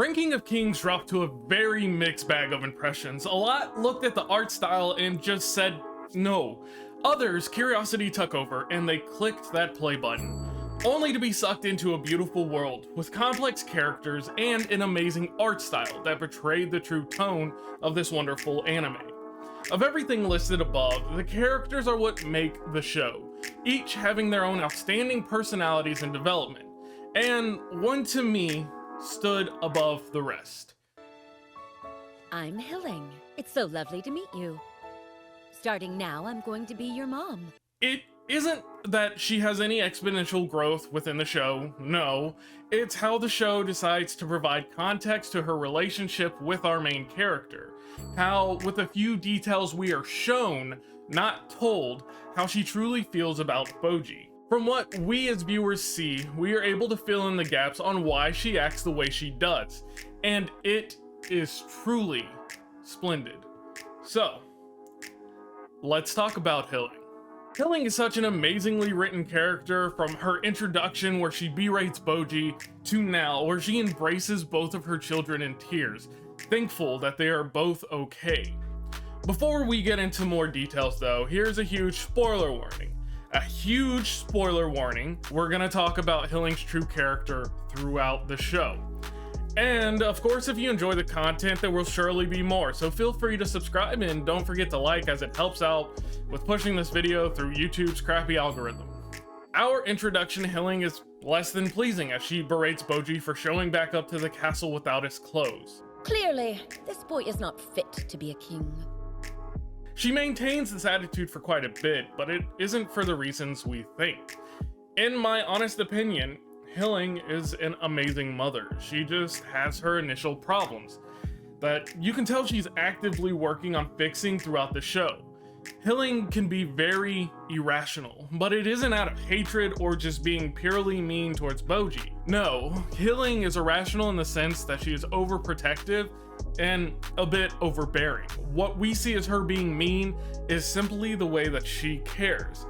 Ranking of Kings dropped to a very mixed bag of impressions. A lot looked at the art style and just said no. Others, curiosity took over and they clicked that play button, only to be sucked into a beautiful world with complex characters and an amazing art style that betrayed the true tone of this wonderful anime. Of everything listed above, the characters are what make the show, each having their own outstanding personalities and development, and one to me stood above the rest. I'm Hilling. It's so lovely to meet you. Starting now, I'm going to be your mom. It isn't that she has any exponential growth within the show, no. It's how the show decides to provide context to her relationship with our main character. How, with a few details we are shown, not told, how she truly feels about Boji. From what we as viewers see, we are able to fill in the gaps on why she acts the way she does, and it is truly splendid. So, let's talk about Hilling. Hilling is such an amazingly written character, from her introduction where she berates Boji to now where she embraces both of her children in tears, thankful that they are both okay. Before we get into more details though, here's a huge spoiler warning. A huge spoiler warning. We're gonna talk about Hilling's true character throughout the show. And of course, if you enjoy the content, there will surely be more, so feel free to subscribe and don't forget to like, as it helps out with pushing this video through YouTube's crappy algorithm. Our introduction to Hilling is less than pleasing as she berates Boji for showing back up to the castle without his clothes. Clearly, this boy is not fit to be a king. She maintains this attitude for quite a bit, but it isn't for the reasons we think. In my honest opinion, Hilling is an amazing mother. She just has her initial problems that you can tell she's actively working on fixing throughout the show. Hilling can be very irrational, but it isn't out of hatred or just being purely mean towards Boji. No, Hilling is irrational in the sense that she is overprotective and a bit overbearing. What we see as her being mean is simply the way that she cares.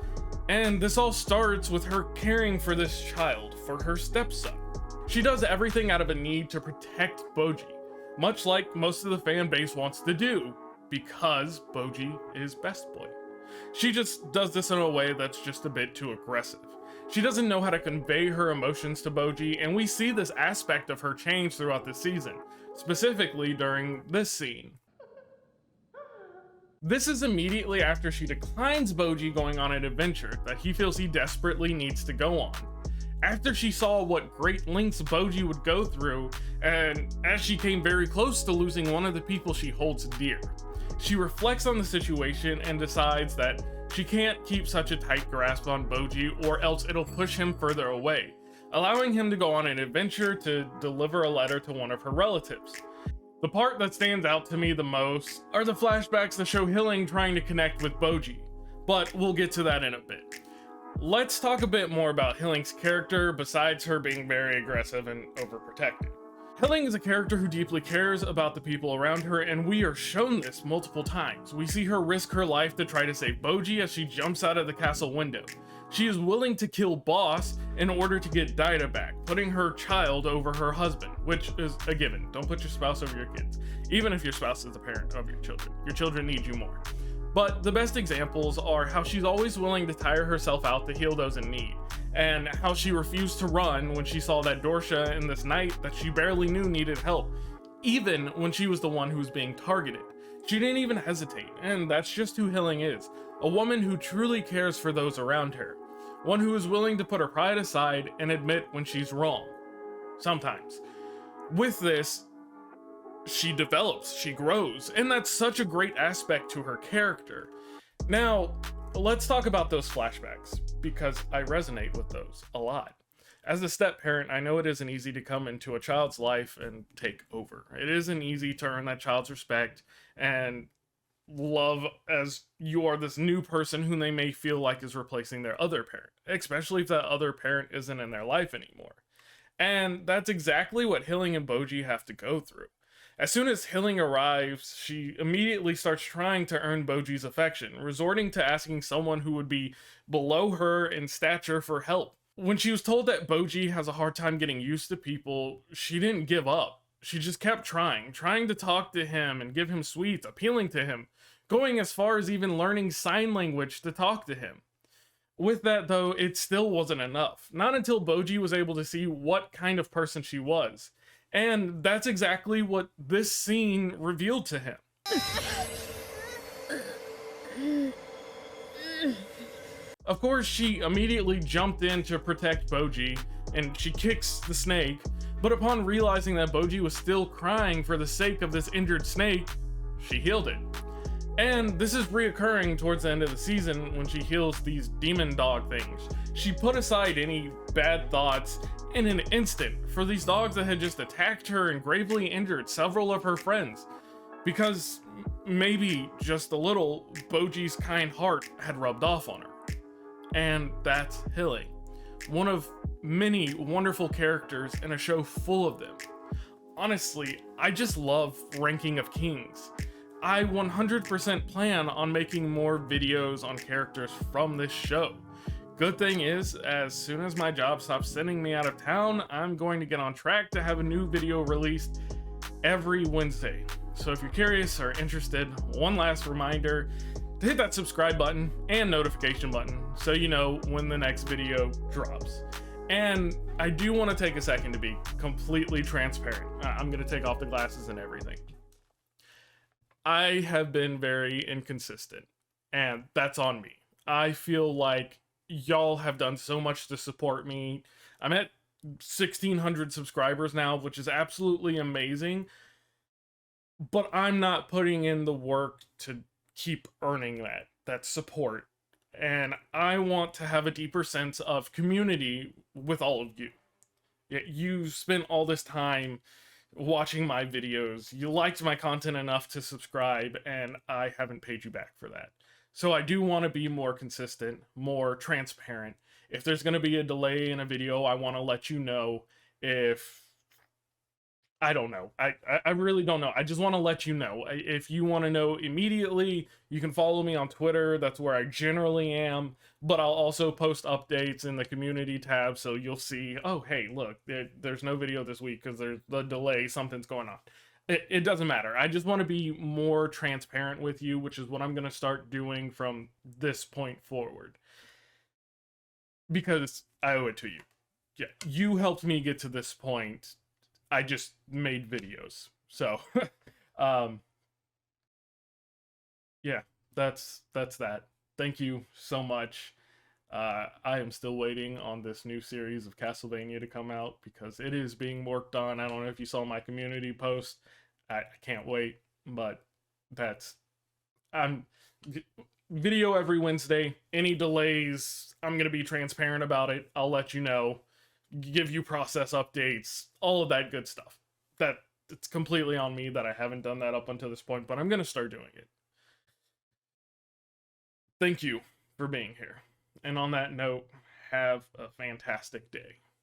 And this all starts with her caring for this child, for her stepson. She does everything out of a need to protect Boji, much like most of the fan base wants to do, because Boji is best boy. She just does this in a way that's just a bit too aggressive. She doesn't know how to convey her emotions to Boji, and we see this aspect of her change throughout the season, specifically during this scene. This is immediately after she declines Boji going on an adventure that he feels he desperately needs to go on. After she saw what great lengths Boji would go through, and as she came very close to losing one of the people she holds dear. She reflects on the situation and decides that she can't keep such a tight grasp on Boji, or else it'll push him further away, allowing him to go on an adventure to deliver a letter to one of her relatives. The part that stands out to me the most are the flashbacks that show Hilling trying to connect with Boji, but we'll get to that in a bit. Let's talk a bit more about Hilling's character besides her being very aggressive and overprotective. Hilling is a character who deeply cares about the people around her, and we are shown this multiple times. We see her risk her life to try to save Boji as she jumps out of the castle window. She is willing to kill Boss in order to get Daida back, putting her child over her husband, which is a given. Don't put your spouse over your kids, even if your spouse is the parent of your children. Your children need you more. But the best examples are how she's always willing to tire herself out to heal those in need, and how she refused to run when she saw that Dorsha and this knight that she barely knew needed help, even when she was the one who was being targeted. She didn't even hesitate, and that's just who Hilling is. A woman who truly cares for those around her. One who is willing to put her pride aside and admit when she's wrong. Sometimes. With this, she develops, she grows, and that's such a great aspect to her character. Now, let's talk about those flashbacks, because I resonate with those a lot. As a step parent, I know it isn't easy to come into a child's life and take over. It isn't easy to earn that child's respect and love as you are this new person whom they may feel like is replacing their other parent, especially if that other parent isn't in their life anymore. And that's exactly what Hilling and Boji have to go through. As soon as Hilling arrives, she immediately starts trying to earn Boji's affection, resorting to asking someone who would be below her in stature for help. When she was told that Boji has a hard time getting used to people, she didn't give up. she just kept trying to talk to him and give him sweets, appealing to him, going as far as even learning sign language to talk to him. With that, though, it still wasn't enough. Not until Boji was able to see what kind of person she was. And that's exactly what this scene revealed to him. Of course, she immediately jumped in to protect Boji, and she kicks the snake, but upon realizing that Boji was still crying for the sake of this injured snake, she healed it. And this is reoccurring towards the end of the season when she heals these demon dog things. She put aside any bad thoughts in an instant for these dogs that had just attacked her and gravely injured several of her friends. Because maybe just a little, Boji's kind heart had rubbed off on her. And that's Hilly, one of many wonderful characters in a show full of them. Honestly, I just love Ranking of Kings. I 100% plan on making more videos on characters from this show. Good thing is, as soon as my job stops sending me out of town, I'm going to get on track to have a new video released every Wednesday. So if you're curious or interested, one last reminder to hit that subscribe button and notification button so you know when the next video drops. And I do want to take a second to be completely transparent. I'm going to take off the glasses and everything. I have been very inconsistent, and that's on me. I feel like y'all have done so much to support me. I'm at 1,600 subscribers now, which is absolutely amazing, but I'm not putting in the work to keep earning that support. And I want to have a deeper sense of community with all of you. You spent all this time watching my videos, you liked my content enough to subscribe, and I haven't paid you back for that. So I do want to be more consistent, more transparent. If there's going to be a delay in a video, I want to let you know. If I don't know. I really don't know. I just want to let you know. If you want to know immediately, you can follow me on Twitter. That's where I generally am. But I'll also post updates in the community tab, so you'll see, oh, hey, look, there's no video this week because there's the delay. Something's going on. It doesn't matter. I just want to be more transparent with you, which is what I'm going to start doing from this point forward. Because I owe it to you. Yeah, you helped me get to this point. I just made videos. So, yeah, that's that. Thank you so much. I am still waiting on this new series of Castlevania to come out because it is being worked on. I don't know if you saw my community post. I can't wait, but I'm video every Wednesday. Any delays, I'm going to be transparent about it. I'll let you know. Give you process updates, all of that good stuff. That it's completely on me that I haven't done that up until this point, but I'm going to start doing it. Thank you for being here. And on that note, have a fantastic day.